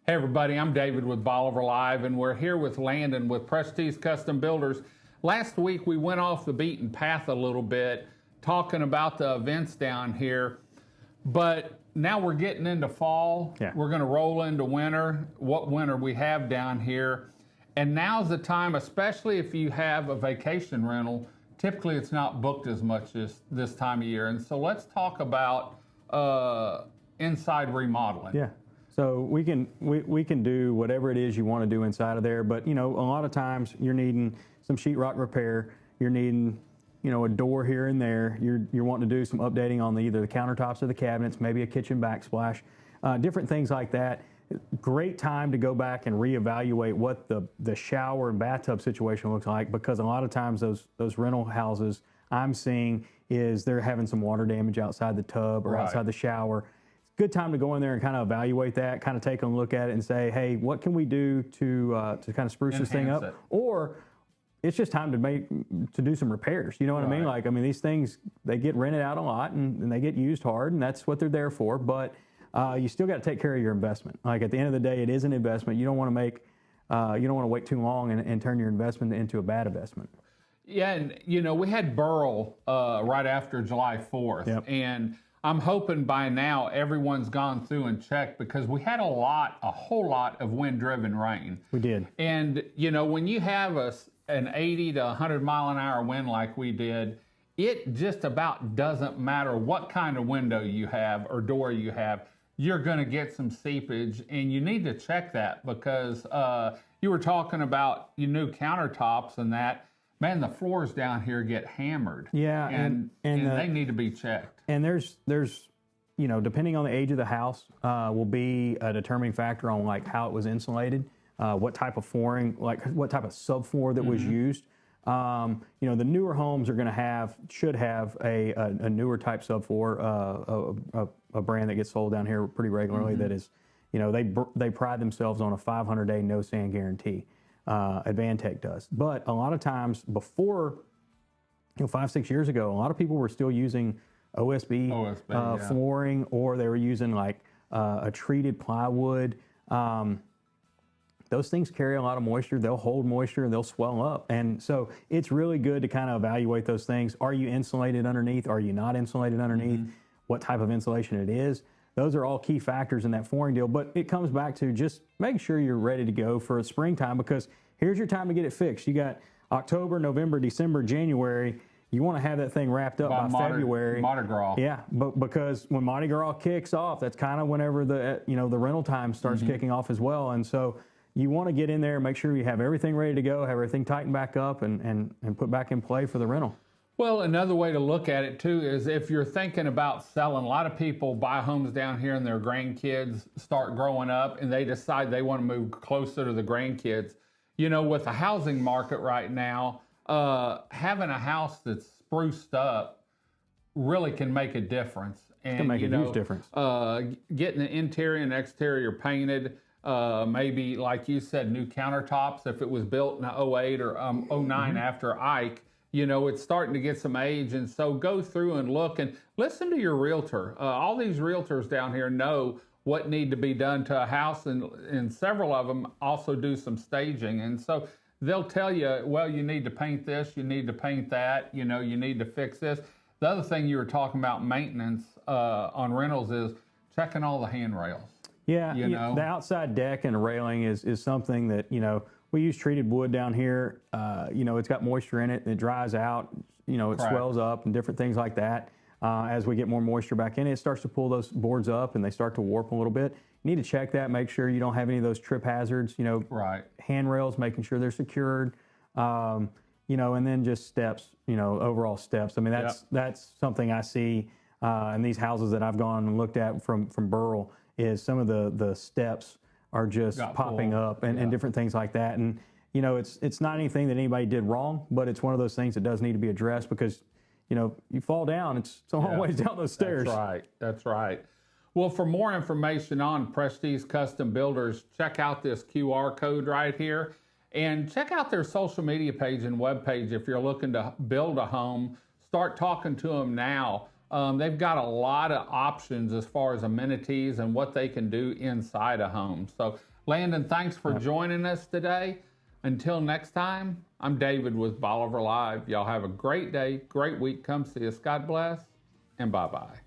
Hey everybody, I'm David with Bolivar Live, and we're here with Landon with Prestige Custom Builders. Last week we went off the beaten path a little bit, talking about the events down here, but now we're getting into fall. Yeah. We're going to roll into winter, what winter we have down here, and now's the time, especially if you have a vacation rental. Typically it's not booked as much as this time of year, and so let's talk about inside remodeling. Yeah. So we can do whatever it is you want to do inside of there, but a lot of times you're needing some sheetrock repair, you're needing a door here and there, you're wanting to do some updating on either the countertops or the cabinets, maybe a kitchen backsplash, different things like that. Great time to go back and reevaluate what the shower and bathtub situation looks like, because a lot of times those rental houses I'm seeing is they're having some water damage outside the tub or Right. outside the shower. Good time to go in there and kind of evaluate that, kind of take a look at it and say, hey, what can we do to kind of spruce this thing Enhance up? it. Or it's just time to do some repairs. You know what I mean? Right. These things, they get rented out a lot and they get used hard, and that's what they're there for. But you still got to take care of your investment. Like at the end of the day, it is an investment. You don't want to wait too long and turn your investment into a bad investment. Yeah, and we had Burl right after July 4th, Yep. and I'm hoping by now everyone's gone through and checked, because we had a whole lot of wind-driven rain. We did. And when you have an 80 to 100 mile an hour wind like we did, it just about doesn't matter what kind of window you have or door you have, you're going to get some seepage, and you need to check that, because you were talking about your new countertops and that. Man, the floors down here get hammered. Yeah, and they need to be checked. And there's depending on the age of the house, will be a determining factor on like how it was insulated, what type of flooring, like what type of subfloor that was used. The newer homes should have a newer type subfloor, a brand that gets sold down here pretty regularly. That is, they pride themselves on a 500-day no sand guarantee. Advantech does, but a lot of times before, 5-6 years ago, a lot of people were still using OSB, yeah. flooring, or they were using like a treated plywood. Those things carry a lot of moisture. They'll hold moisture and they'll swell up. And so it's really good to kind of evaluate those things. Are you insulated underneath? Are you not insulated underneath? What type of insulation it is? Those are all key factors in that flooring deal. But it comes back to just make sure you're ready to go for springtime, because here's your time to get it fixed. You got October, November, December, January. You want to have that thing wrapped up by February. Mardi Gras. Yeah, but because when Mardi Gras kicks off, that's kind of whenever the rental time starts kicking off as well. And so you want to get in there and make sure you have everything ready to go, have everything tightened back up and put back in play for the rental. Well, another way to look at it too is if you're thinking about selling, a lot of people buy homes down here and their grandkids start growing up and they decide they want to move closer to the grandkids. With the housing market right now, having a house that's spruced up really can make a difference. It can make a huge difference. Getting the interior and exterior painted, maybe like you said, new countertops. If it was built in 08 or 09 after Ike, it's starting to get some age. And so go through and look and listen to your realtor. All these realtors down here know what need to be done to a house, and several of them also do some staging. And so they'll tell you, well, you need to paint this, you need to paint that, you need to fix this. The other thing you were talking about maintenance on rentals is checking all the handrails. Yeah, the outside deck and railing is something that, we use treated wood down here. It's got moisture in it and it dries out, it Correct. swells up and different things like that. As we get more moisture back in, it starts to pull those boards up and they start to warp a little bit. You need to check that, make sure you don't have any of those trip hazards, Right. handrails, making sure they're secured, and then just steps, overall steps. I mean, that's something I see in these houses that I've gone and looked at from Burl, is some of the steps are just popping up and different things like that. And, it's not anything that anybody did wrong, but it's one of those things that does need to be addressed, because you fall down, it's a long ways down those stairs. That's right. Well, for more information on Prestige Custom Builders, check out this QR code right here, and check out their social media page and webpage if you're looking to build a home. Start talking to them now. They've got a lot of options as far as amenities and what they can do inside a home. So Landon, thanks for joining us today. Until next time, I'm David with Bolivar Live. Y'all have a great day, great week. Come see us. God bless, and bye-bye.